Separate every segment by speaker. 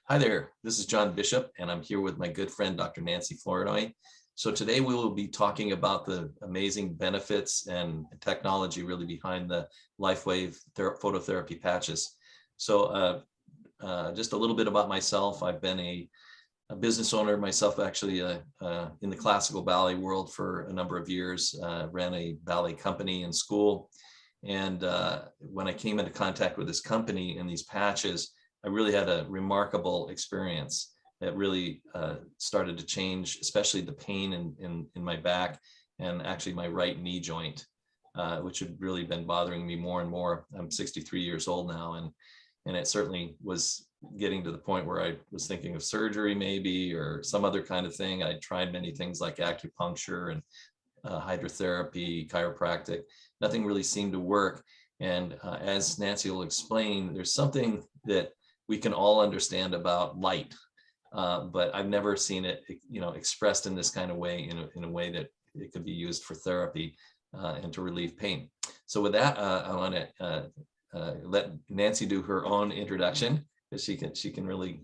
Speaker 1: Hi there, this is John Bishop, and I'm here with my good friend, Dr. Nancy Flournoy. So today we will be talking about the amazing benefits and technology really behind the Lifewave phototherapy patches. So just a little bit about myself. I've been a business owner myself, actually in the classical ballet world for a number of years, ran a ballet company in school. And when I came into contact with this company and these patches, I really had a remarkable experience that really started to change, especially the pain in my back and actually my right knee joint, which had really been bothering me more and more. I'm 63 years old now, and it certainly was getting to the point where I was thinking of surgery maybe, or some other kind of thing. I tried many things like acupuncture and hydrotherapy, chiropractic. Nothing really seemed to work. And as Nancy will explain, there's something that we can all understand about light, but I've never seen it, expressed in this kind of way, in a way that it could be used for therapy and to relieve pain. So with that, I want to let Nancy do her own introduction, because she can really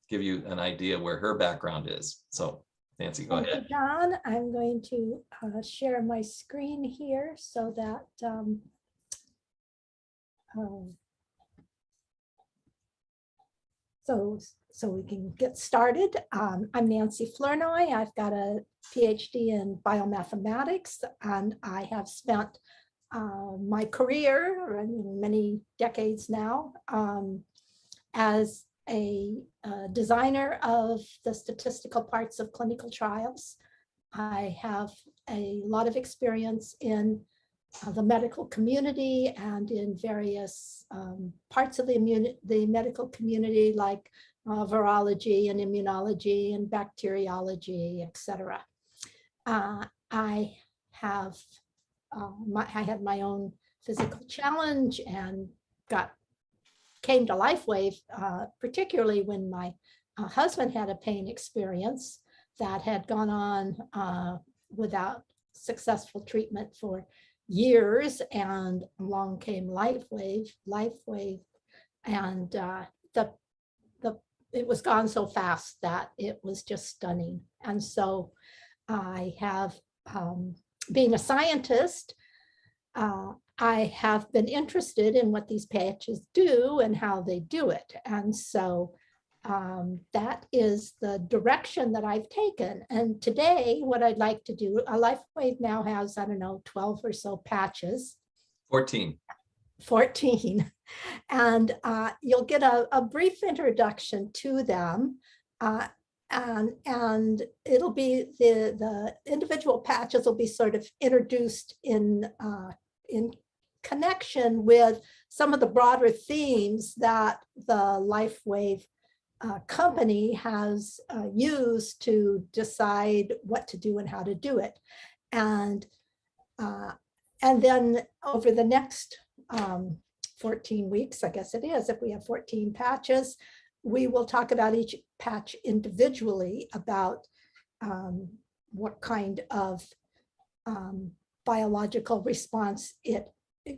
Speaker 1: give you an idea where her background is. So Nancy, go ahead.
Speaker 2: Thank you, John. I'm going to share my screen here so that so we can get started. I'm Nancy Flournoy. I've got a PhD in biomathematics, and I have spent my career, many decades now, as a designer of the statistical parts of clinical trials. I have a lot of experience in the medical community and in various parts of the medical community, like virology and immunology and bacteriology, etc. I had my own physical challenge and came to Lifewave, particularly when my husband had a pain experience that had gone on without successful treatment for years, and along came Lifewave, and it was gone so fast that it was just stunning. And so I have, being a scientist, I have been interested in what these patches do and how they do it. And so that is the direction that I've taken. And today, what I'd like to do, Lifewave now has, 12 or so patches.
Speaker 1: 14.
Speaker 2: And you'll get a brief introduction to them. And it'll be the individual patches will be sort of introduced in connection with some of the broader themes that the Lifewave company has used to decide what to do and how to do it. And then over the next 14 weeks, I guess it is, if we have 14 patches, we will talk about each patch individually, about what kind of biological response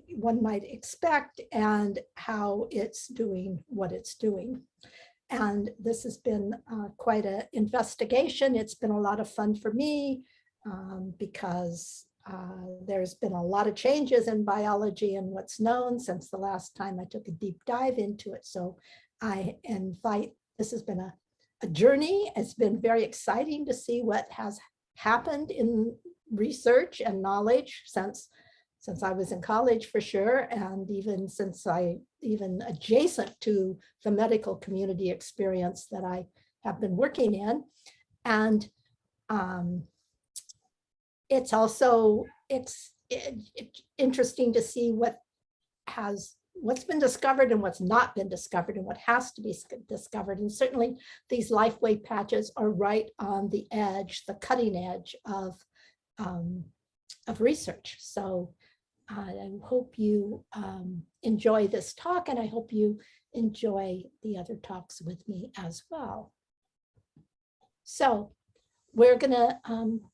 Speaker 2: one might expect, and how it's doing what it's doing. And this has been quite an investigation. It's been a lot of fun for me because there's been a lot of changes in biology and what's known since the last time I took a deep dive into it. So I invite, this has been a journey. It's been very exciting to see what has happened in research and knowledge since I was in college, for sure, and even adjacent to the medical community experience that I have been working in. And it's also, it's interesting to see what's been discovered and what's not been discovered and what has to be discovered. And certainly these Lifewave patches are right on the edge, the cutting edge of research. So I hope you enjoy this talk, and I hope you enjoy the other talks with me as well. So we're going to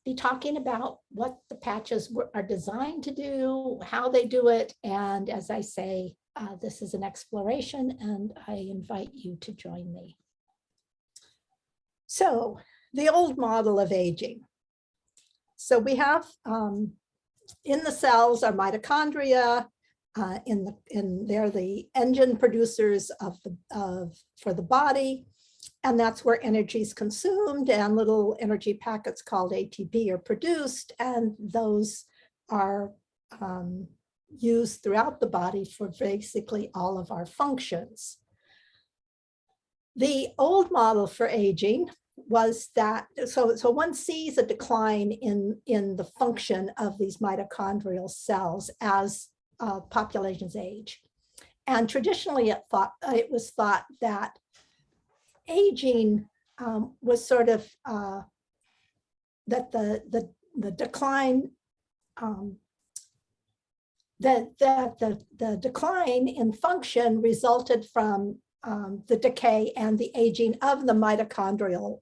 Speaker 2: be talking about what the patches are designed to do, how they do it, and as I say, this is an exploration, and I invite you to join me. So the old model of aging. So we have in the cells are mitochondria. They're the engine producers for the body, and that's where energy is consumed, and little energy packets called ATP are produced, and those are used throughout the body for basically all of our functions. The old model for aging was that, so one sees a decline in the function of these mitochondrial cells as populations age. And traditionally it was thought that aging was sort of, that the decline, the decline in function resulted from the decay and the aging of the mitochondrial,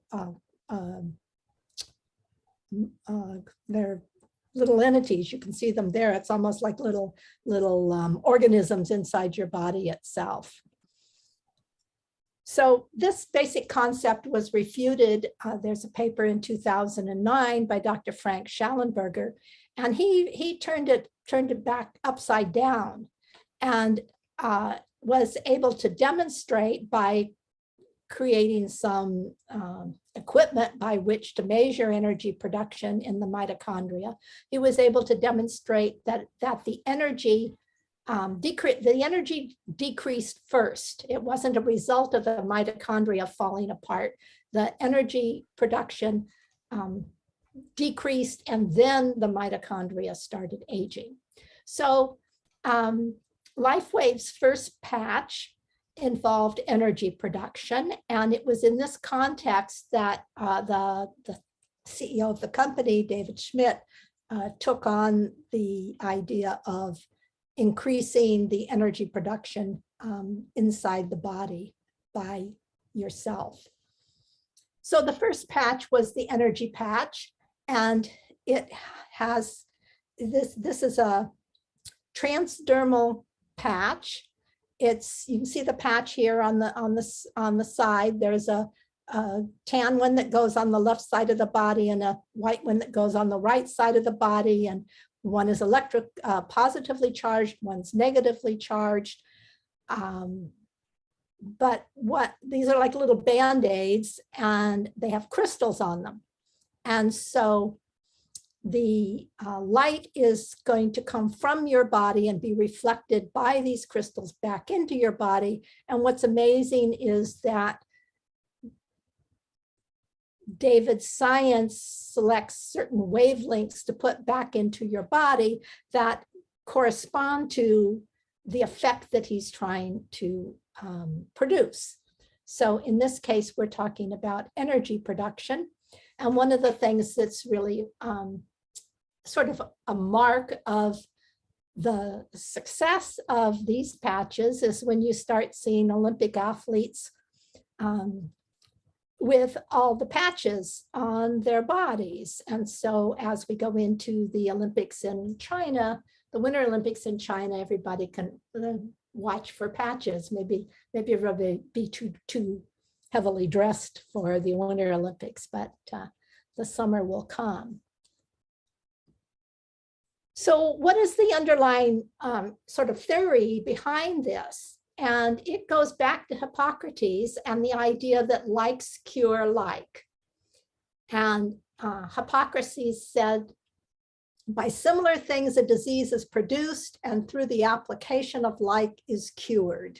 Speaker 2: they're little entities. You can see them there. It's almost like little organisms inside your body itself. So this basic concept was refuted. There's a paper in 2009 by Dr. Frank Schallenberger, and he turned it back upside down, and was able to demonstrate by creating some equipment by which to measure energy production in the mitochondria. He was able to demonstrate that the energy decreased first. It wasn't a result of the mitochondria falling apart. The energy production decreased, and then the mitochondria started aging. So Lifewave's first patch involved energy production, and it was in this context that the CEO of the company, David Schmidt, took on the idea of increasing the energy production inside the body by yourself. So the first patch was the energy patch, and it has this is a transdermal patch. You can see the patch here on the side. There's a tan one that goes on the left side of the body and a white one that goes on the right side of the body, and one is positively charged, one's negatively charged. But these are like little band-aids, and they have crystals on them. And so the light is going to come from your body and be reflected by these crystals back into your body. And what's amazing is that David's science selects certain wavelengths to put back into your body that correspond to the effect that he's trying to produce. So in this case, we're talking about energy production. And one of the things that's really sort of a mark of the success of these patches is when you start seeing Olympic athletes with all the patches on their bodies. And so as we go into the Olympics in China, the Winter Olympics in China, everybody can watch for patches. Maybe everybody be too heavily dressed for the Winter Olympics, but the summer will come. So what is the underlying sort of theory behind this? And it goes back to Hippocrates and the idea that likes cure like. And Hippocrates said, by similar things, a disease is produced, and through the application of like is cured.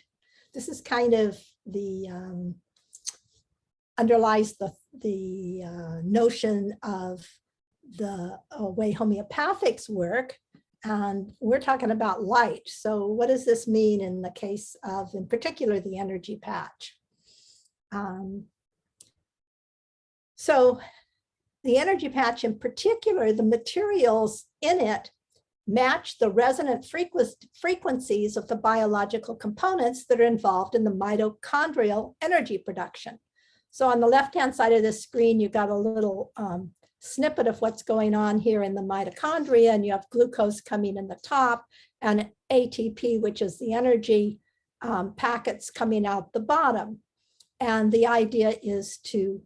Speaker 2: This is kind of the underlies the notion of the way homeopathics work, and we're talking about light. So what does this mean in the case of, in particular, the energy patch? So the energy patch in particular, the materials in it match the resonant frequencies of the biological components that are involved in the mitochondrial energy production. So on the left-hand side of this screen, you've got a little snippet of what's going on here in the mitochondria, and you have glucose coming in the top and ATP, which is the energy packets coming out the bottom. And the idea is to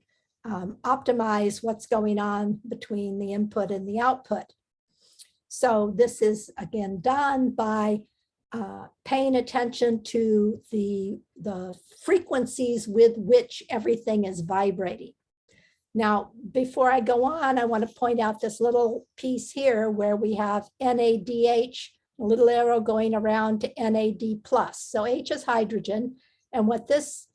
Speaker 2: optimize what's going on between the input and the output. So this is again done by paying attention to the frequencies with which everything is vibrating. Now, before I go on, I want to point out this little piece here where we have NADH, a little arrow going around to NAD+. So H is hydrogen. And what this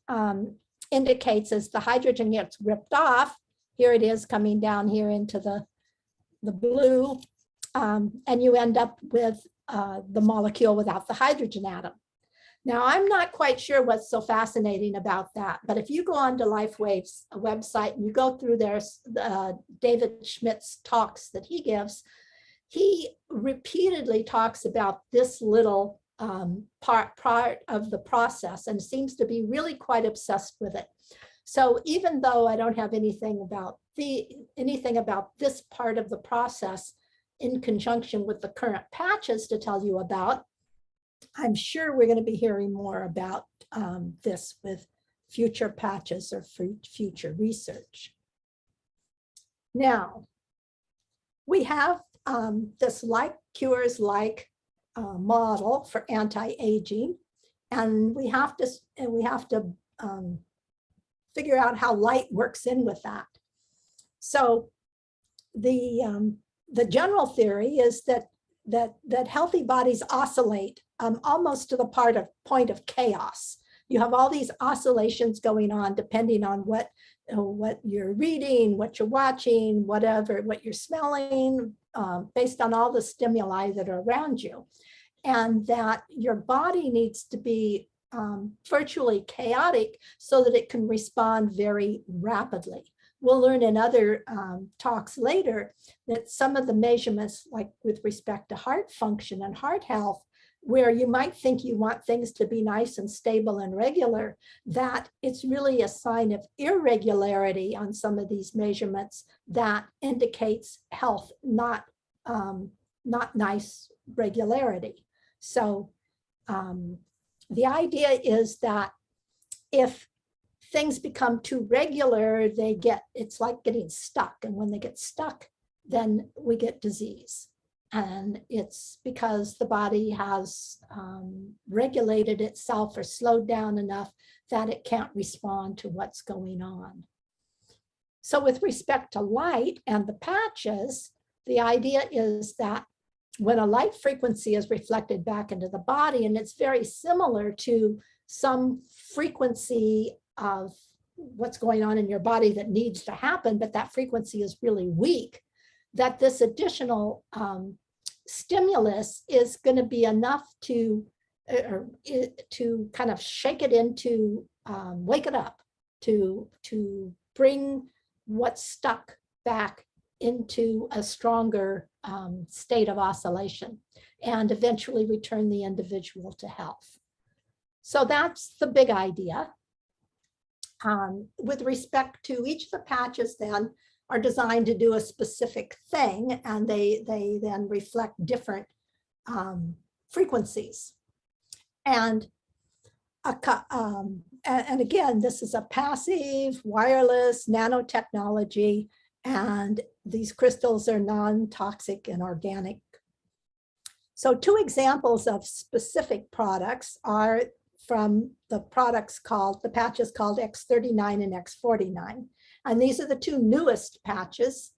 Speaker 2: indicates is the hydrogen gets ripped off. Here it is coming down here into the blue. And you end up with the molecule without the hydrogen atom. Now, I'm not quite sure what's so fascinating about that, but if you go onto Lifewave's website and you go through their David Schmidt's talks that he gives, he repeatedly talks about this little part of the process and seems to be really quite obsessed with it. So even though I don't have anything about this part of the process in conjunction with the current patches to tell you about, I'm sure we're going to be hearing more about this with future patches or future research. Now, we have this like cures like model for anti-aging, and we have to figure out how light works in with that. So the general theory is that healthy bodies oscillate almost to the point of chaos. You have all these oscillations going on depending on what you're reading, what you're watching, whatever, what you're smelling, based on all the stimuli that are around you. And that your body needs to be virtually chaotic so that it can respond very rapidly. We'll learn in other talks later that some of the measurements, like with respect to heart function and heart health, where you might think you want things to be nice and stable and regular, that it's really a sign of irregularity on some of these measurements that indicates health, not nice regularity. So the idea is that if things become too regular, it's like getting stuck. And when they get stuck, then we get disease. And it's because the body has regulated itself or slowed down enough that it can't respond to what's going on. So with respect to light and the patches, the idea is that when a light frequency is reflected back into the body, and it's very similar to some frequency of what's going on in your body that needs to happen, but that frequency is really weak, that this additional stimulus is going to be enough to kind of shake it into, wake it up, to bring what's stuck back into a stronger state of oscillation and eventually return the individual to health. So that's the big idea. With respect to each of the patches then are designed to do a specific thing, and they then reflect different frequencies. And again, this is a passive, wireless, nanotechnology, and these crystals are non-toxic and organic. So two examples of specific products are from the patches called X39 and X49. And these are the two newest patches.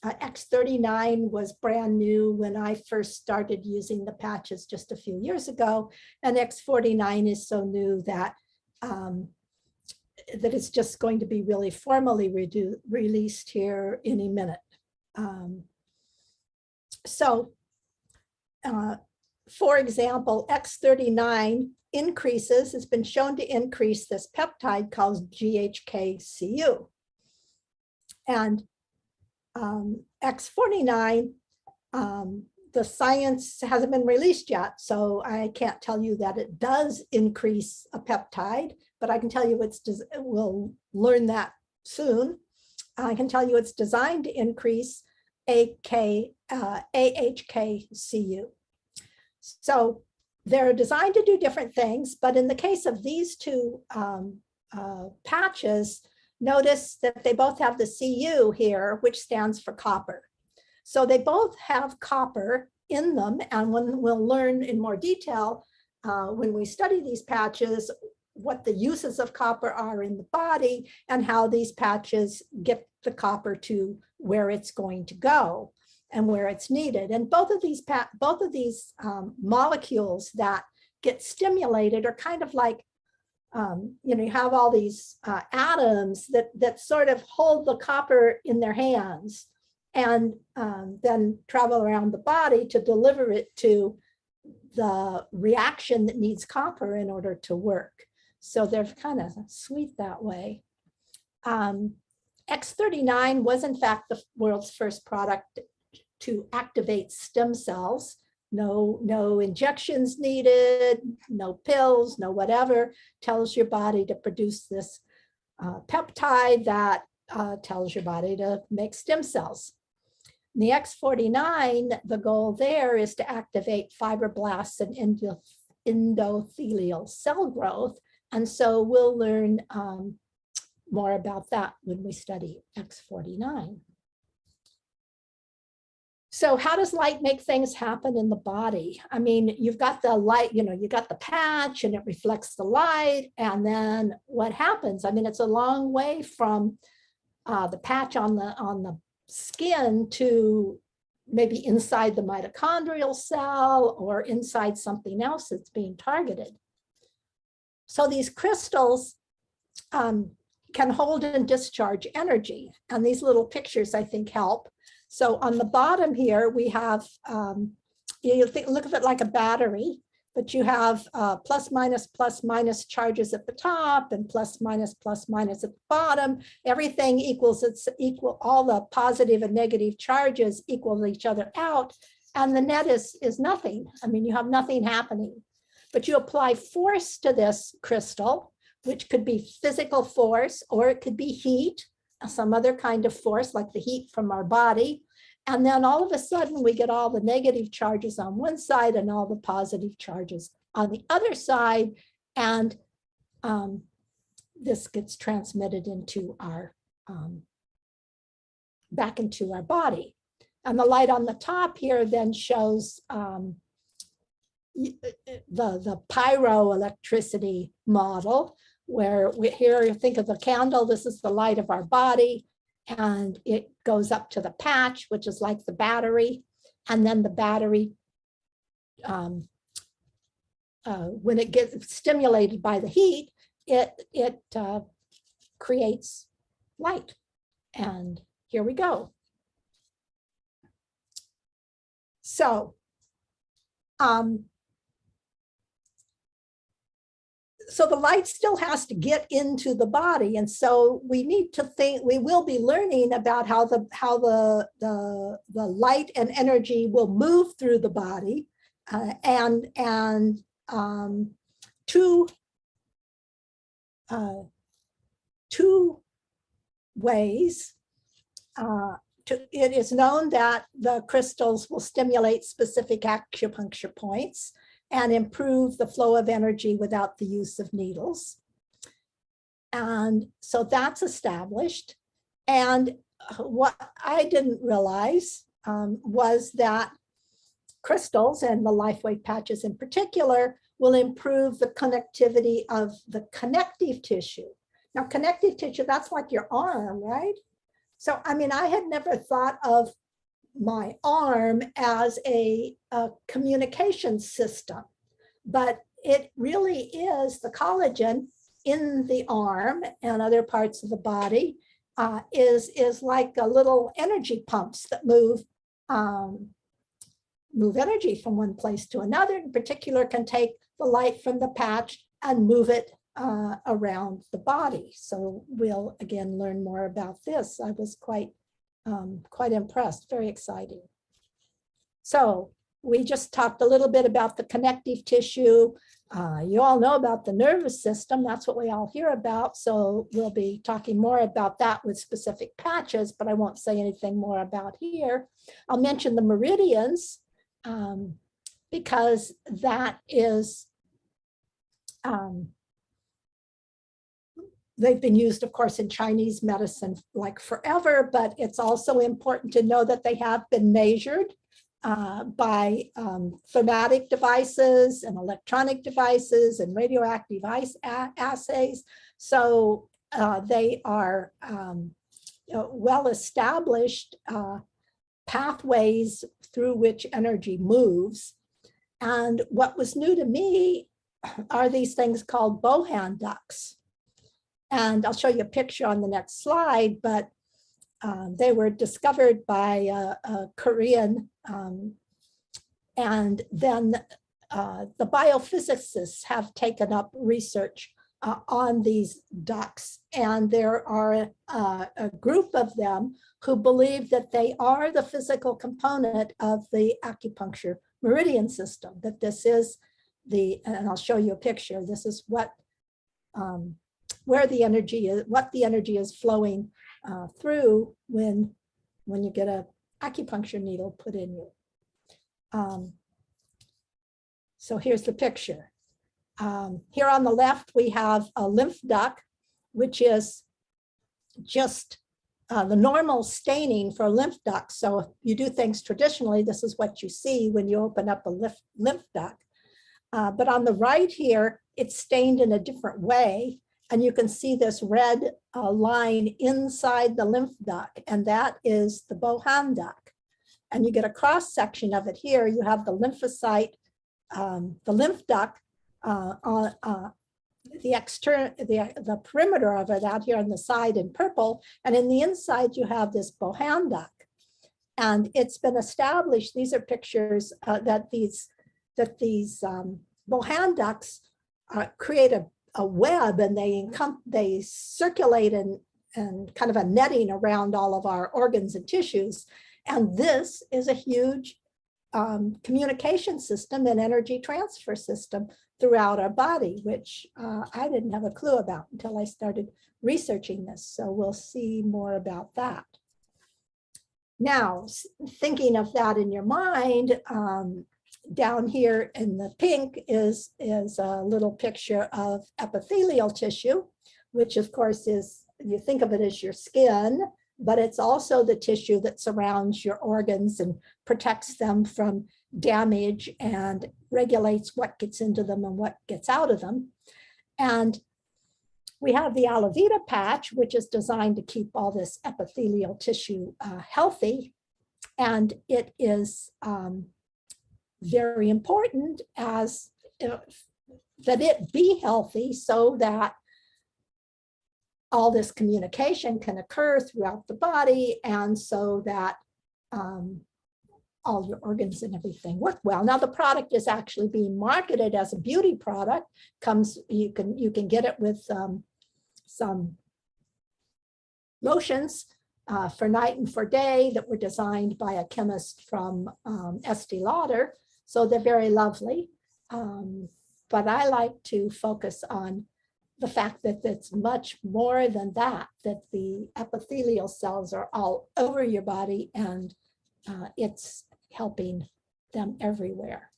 Speaker 2: X39 was brand new when I first started using the patches just a few years ago. And X49 is so new that, that it's just going to be really formally released here any minute. For example, X39 has been shown to increase this peptide called GHK-Cu. And X49, the science hasn't been released yet, so I can't tell you that it does increase a peptide, but I can tell you we'll learn that soon. I can tell you it's designed to increase AHK-Cu. So they're designed to do different things, but in the case of these two patches, notice that they both have the Cu here, which stands for copper. So they both have copper in them, and we'll learn in more detail when we study these patches what the uses of copper are in the body and how these patches get the copper to where it's going to go and where it's needed. And both of these molecules that get stimulated are kind of like, you have all these atoms that sort of hold the copper in their hands and then travel around the body to deliver it to the reaction that needs copper in order to work. So they're kind of sweet that way. X39 was in fact the world's first product to activate stem cells. No injections needed, no pills, no whatever. Tells your body to produce this peptide that tells your body to make stem cells. In the X49, the goal there is to activate fibroblasts and endothelial cell growth. And so we'll learn more about that when we study X49. So how does light make things happen in the body? I mean, you've got the light, you got the patch and it reflects the light. And then what happens? I mean, it's a long way from the patch on the skin to maybe inside the mitochondrial cell or inside something else that's being targeted. So these crystals can hold and discharge energy. And these little pictures, I think, help. So on the bottom here, we have, look at it like a battery, but you have plus minus charges at the top and plus minus at the bottom. Everything equals, all the positive and negative charges equal each other out. And the net is nothing. I mean, you have nothing happening. But you apply force to this crystal, which could be physical force, or it could be heat, some other kind of force like the heat from our body. And then all of a sudden we get all the negative charges on one side and all the positive charges on the other side. And this gets transmitted into our, back into our body. And the light on the top here then shows the pyroelectricity model, where here, think of the candle, this is the light of our body, and it goes up to the patch, which is like the battery, and then the battery, when it gets stimulated by the heat, it creates light. And here we go. So, so the light still has to get into the body, and so we need to think. We will be learning about how the light and energy will move through the body, and two ways. It is known that the crystals will stimulate specific acupuncture points and improve the flow of energy without the use of needles. And so that's established. And what I didn't realize was that crystals, and the Lifewave patches in particular, will improve the connectivity of the connective tissue. Now, connective tissue, that's like your arm, right? So, I mean, I had never thought of my arm as a communication system, but it really is the collagen in the arm and other parts of the body is like a little energy pumps that move energy from one place to another. In particular, can take the light from the patch and move it around the body. So we'll again learn more about this. I was quite impressed, very exciting. So we just talked a little bit about the connective tissue. You all know about the nervous system. That's what we all hear about. So we'll be talking more about that with specific patches, but I won't say anything more about here. I'll mention the meridians because that is they've been used, of course, in Chinese medicine like forever, but it's also important to know that they have been measured by thermatic devices and electronic devices and radioactive assays. So they are well-established pathways through which energy moves. And what was new to me are these things called Bohan ducts. And I'll show you a picture on the next slide, but they were discovered by a Korean, and then the biophysicists have taken up research on these ducts, and there are a group of them who believe that they are the physical component of the acupuncture meridian system, that this is the, and I'll show you a picture, this is what, where the energy is, what the energy is flowing through when you get a acupuncture needle put in you. So here's the picture. Here on the left, we have a lymph duct, which is just the normal staining for lymph ducts. So if you do things traditionally, this is what you see when you open up a lymph duct. But on the right here, it's stained in a different way. And you can see this red line inside the lymph duct, and that is the Bohan duct. And you get a cross section of it here. You have the lymphocyte, the lymph duct on the perimeter of it out here on the side in purple, and in the inside you have this Bohan duct. And it's been established, these are pictures that these Bohan ducts create a web, and they circulate and kind of a netting around all of our organs and tissues. And this is a huge communication system and energy transfer system throughout our body, which I didn't have a clue about until I started researching this. So we'll see more about that. Now, thinking of that in your mind, down here in the pink is a little picture of epithelial tissue, which of course is, you think of it as your skin, but it's also the tissue that surrounds your organs and protects them from damage and regulates what gets into them and what gets out of them. And we have the Alavita patch, which is designed to keep all this epithelial tissue healthy. And it is very important as that it be healthy so that all this communication can occur throughout the body, and so that all your organs and everything work well. Now the product is actually being marketed as a beauty product. You can get it with some lotions for night and for day that were designed by a chemist from Estee Lauder. So they're very lovely. But I like to focus on the fact that it's much more than that, that the epithelial cells are all over your body, and it's helping them everywhere.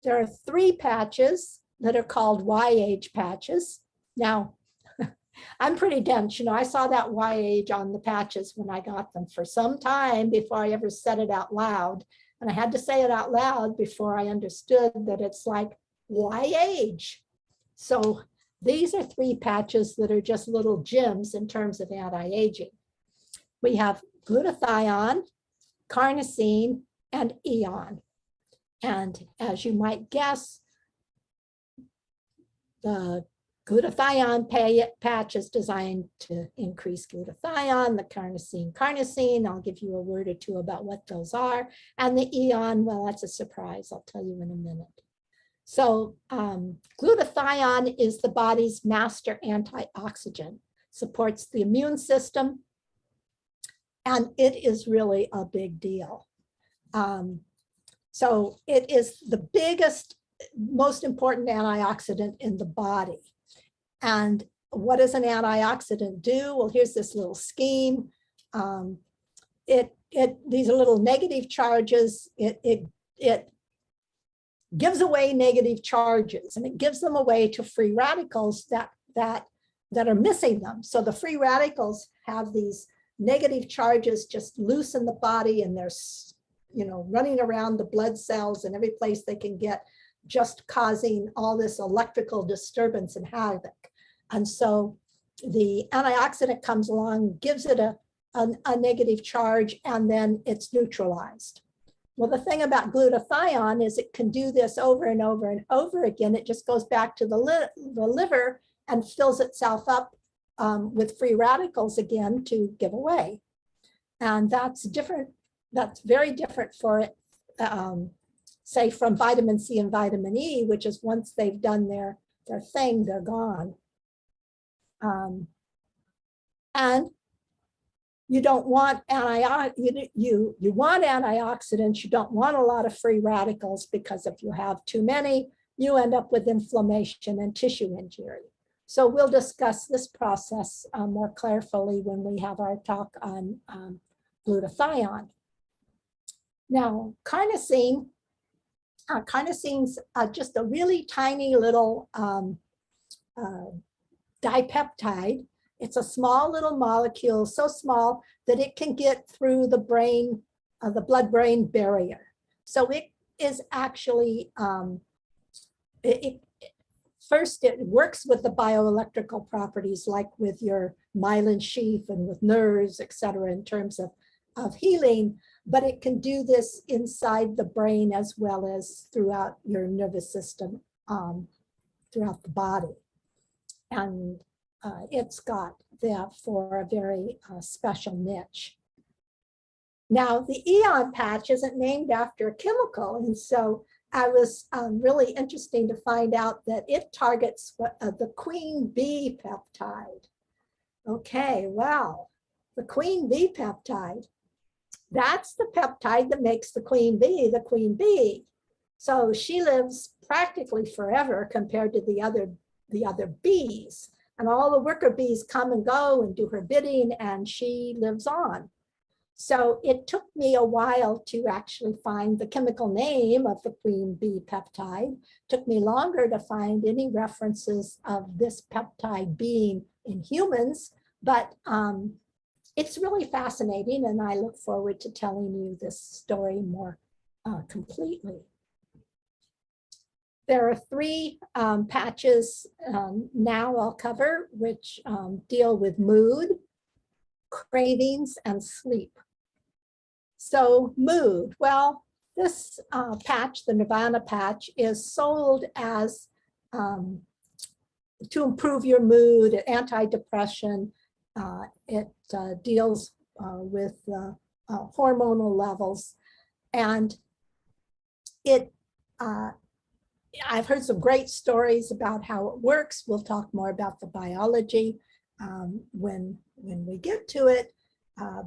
Speaker 2: There are 3 patches that are called Y-age patches. Now, I'm pretty dense, you know, I saw that Y-age on the patches when I got them for some time before I ever said it out loud. And I had to say it out loud before I understood that it's like Y-age. So these are 3 patches that are just little gems in terms of anti-aging. We have glutathione, carnosine, and eon. And as you might guess, the glutathione patch is designed to increase glutathione, the carnosine, I'll give you a word or two about what those are. And the eon, well, that's a surprise, I'll tell you in a minute. So glutathione is the body's master antioxidant, supports the immune system, and it is really a big deal. So it is the biggest, most important antioxidant in the body. And what does an antioxidant do? Well, here's this little scheme. These are little negative charges. It gives away negative charges, and it gives them away to free radicals that that are missing them. So the free radicals have these negative charges just loose in the body, and they're, you know, running around the blood cells and every place they can get, just causing all this electrical disturbance and havoc. And so the antioxidant comes along, gives it a negative charge, and then it's neutralized. Well, the thing about glutathione is it can do this over and over and over again. It just goes back to the liver and fills itself up with free radicals again to give away. And that's different. That's very different for it, say, from vitamin C and vitamin E, which is once they've done their thing, they're gone. And you don't want you want antioxidants. You don't want a lot of free radicals, because if you have too many, you end up with inflammation and tissue injury. So we'll discuss this process more carefully when we have our talk on glutathione. Now, carnosine. Carnosine's just a really tiny little dipeptide. It's a small little molecule, so small that it can get through the brain, the blood-brain barrier. So it is actually, first it works with the bioelectrical properties, like with your myelin sheath and with nerves, et cetera, in terms of healing, but it can do this inside the brain as well as throughout your nervous system, throughout the body. And it's got therefore a very special niche. Now, the Eon patch isn't named after a chemical, and so I was really interesting to find out that it targets the queen bee peptide. Okay, well, the queen bee peptide, that's the peptide that makes the queen bee. So she lives practically forever compared to the other bees. And all the worker bees come and go and do her bidding, and she lives on. So it took me a while to actually find the chemical name of the queen bee peptide. It took me longer to find any references of this peptide being in humans, but it's really fascinating, and I look forward to telling you this story more completely. There are three patches now I'll cover, which deal with mood, cravings, and sleep. So mood, well, this patch, the Nirvana patch, is sold as to improve your mood, antidepressant. It deals with hormonal levels, and it I've heard some great stories about how it works. We'll talk more about the biology when we get to it,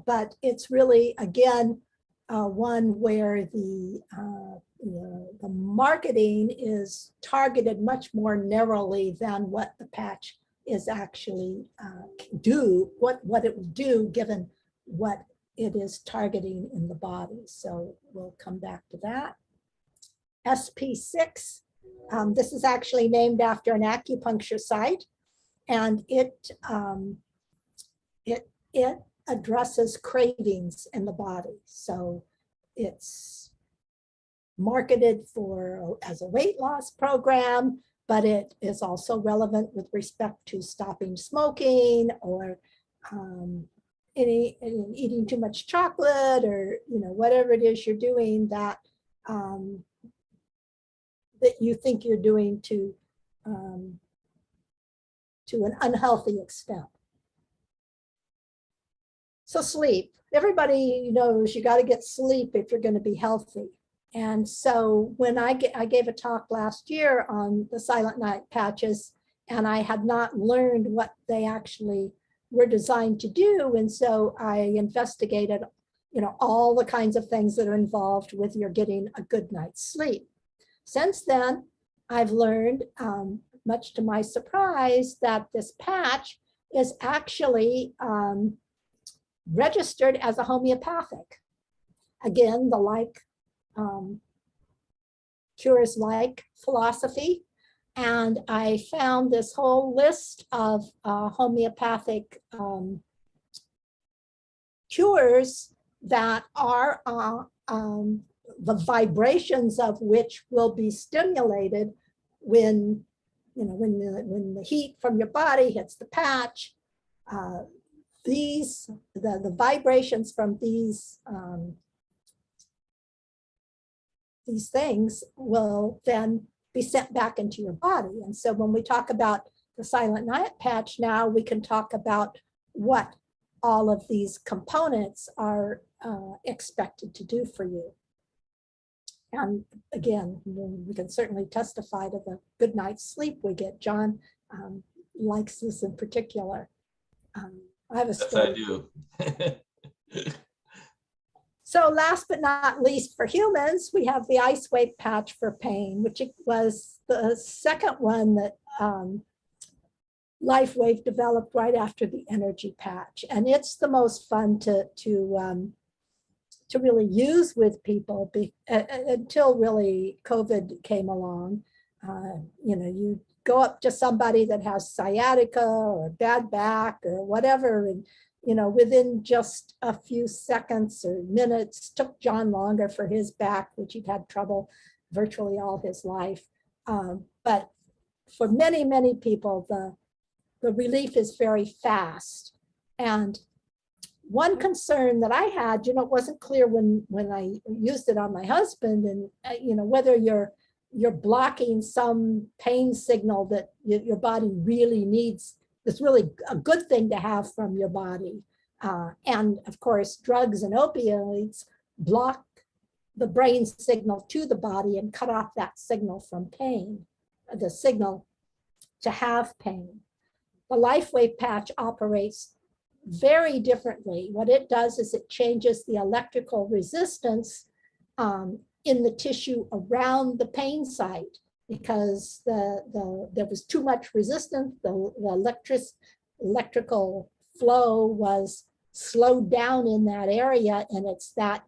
Speaker 2: but it's really, again, one where the marketing is targeted much more narrowly than what the patch is actually what it will do given what it is targeting in the body. So we'll come back to that. SP6, this is actually named after an acupuncture site, and it addresses cravings in the body. So it's marketed as a weight loss program, but it is also relevant with respect to stopping smoking or eating too much chocolate, or whatever it is you're doing that that you think you're doing to an unhealthy extent. So sleep. Everybody knows you got to get sleep if you're going to be healthy. And so when I gave a talk last year on the silent night patches, and I had not learned what they actually were designed to do. And so I investigated, all the kinds of things that are involved with your getting a good night's sleep. Since then, I've learned, much to my surprise, that this patch is actually registered as a homeopathic. Again, the cures like philosophy. And I found this whole list of homeopathic cures that are the vibrations of which will be stimulated when, when the heat from your body hits the patch. The vibrations from these things will then be sent back into your body. And so when we talk about the silent night patch now, we can talk about what all of these components are expected to do for you. And again, we can certainly testify to the good night's sleep we get. John likes this in particular. I have a story.
Speaker 1: Yes, I do.
Speaker 2: So last but not least, for humans, we have the Lifewave patch for pain, which was the second one that Lifewave developed right after the energy patch. And it's the most fun to really use with people until really COVID came along. You go up to somebody that has sciatica or bad back or whatever, and within just a few seconds or minutes, took John longer for his back, which he'd had trouble virtually all his life. But for many, many people, the relief is very fast. And one concern that I had, it wasn't clear when I used it on my husband, and whether you're blocking some pain signal that your body really needs. It's really a good thing to have from your body. And of course, drugs and opioids block the brain signal to the body and cut off that signal from pain, the signal to have pain. The Lifewave patch operates very differently. What it does is it changes the electrical resistance in the tissue around the pain site, because there was too much resistance. The electrical flow was slowed down in that area, and it's that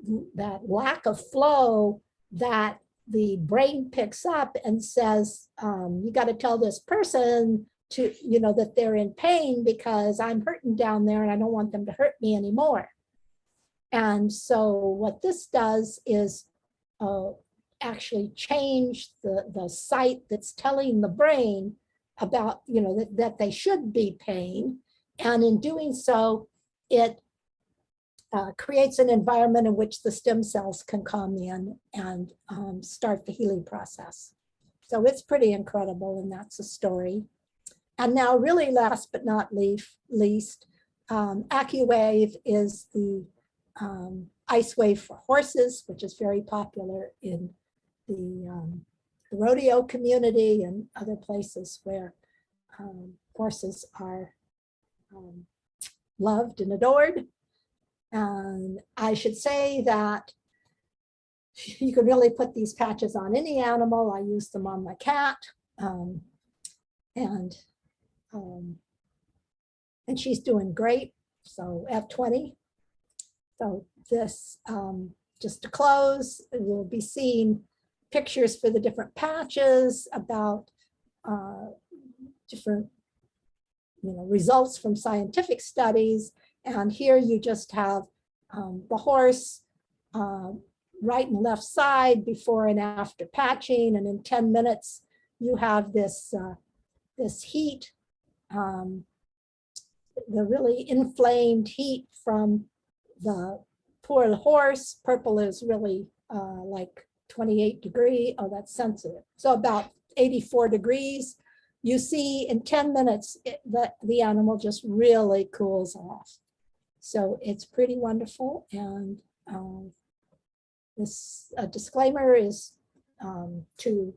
Speaker 2: lack of flow that the brain picks up and says, you got to tell this person to, that they're in pain because I'm hurting down there and I don't want them to hurt me anymore. And so what this does is actually change the site that's telling the brain about, that they should be pain. And in doing so, it creates an environment in which the stem cells can come in and start the healing process. So it's pretty incredible, and that's a story. And now really last but not least, Acuwave is the ice wave for horses, which is very popular in the rodeo community and other places where horses are loved and adored. And I should say that you can really put these patches on any animal. I use them on my cat, and she's doing great. So at 20. So this, just to close, we'll be seeing pictures for the different patches about different results from scientific studies. And here you just have the horse right and left side before and after patching. And in 10 minutes, you have this, this heat, the really inflamed heat from the poor horse. Purple is really like 28 degrees. Oh, that's sensitive. So about 84 degrees. You see in 10 minutes, the animal just really cools off. So it's pretty wonderful. And this disclaimer is to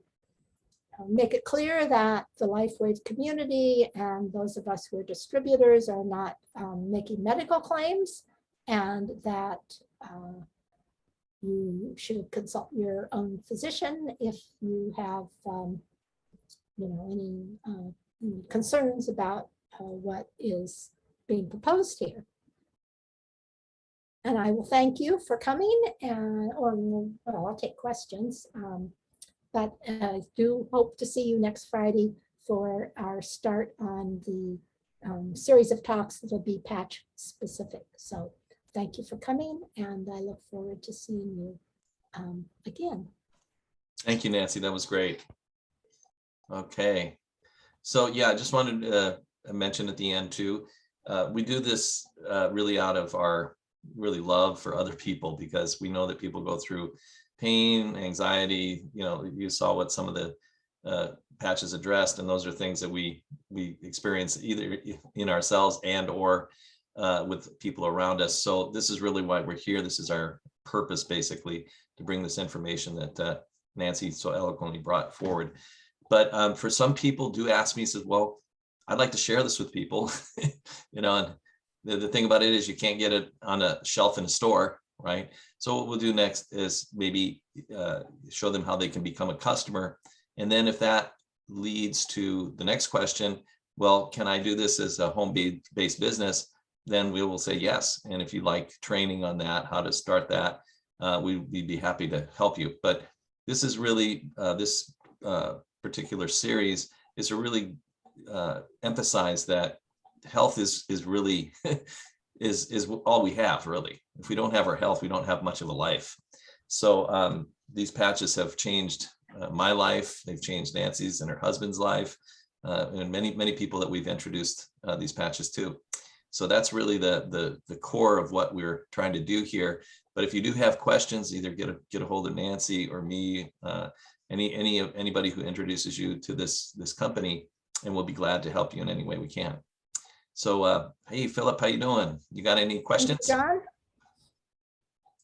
Speaker 2: make it clear that the Lifewave community and those of us who are distributors are not making medical claims, and that you should consult your own physician if you have any concerns about what is being proposed here. And I will thank you for coming, and I'll take questions. but I do hope to see you next Friday for our start on the series of talks that will be patch specific. So thank you for coming, and I look forward to seeing you again.
Speaker 1: Thank you, Nancy. That was great. Okay. So yeah, I just wanted to mention at the end too, we do this really out of our really love for other people, because we know that people go through pain, anxiety. You know, you saw what some of the patches addressed, and those are things that we experience either in ourselves and or with people around us. So this is really why we're here. This is our purpose, basically, to bring this information that Nancy so eloquently brought forward. But for some people do ask me, says, well, I'd like to share this with people. You know, and the thing about it is you can't get it on a shelf in a store, right? So what we'll do next is maybe show them how they can become a customer. And then if that leads to the next question, well, can I do this as a home-based business? Then we will say yes. And if you like training on that, how to start that, we'd be happy to help you. But this is really, this particular series is to really emphasize that health is really is all we have, really. If we don't have our health, we don't have much of a life. So these patches have changed my life. They've changed Nancy's and her husband's life, and many people that we've introduced these patches to. So that's really the core of what we're trying to do here. But if you do have questions, either get a hold of Nancy or me, anybody who introduces you to this company, and we'll be glad to help you in any way we can. So hey, Philip, how you doing? You got any questions?
Speaker 2: John,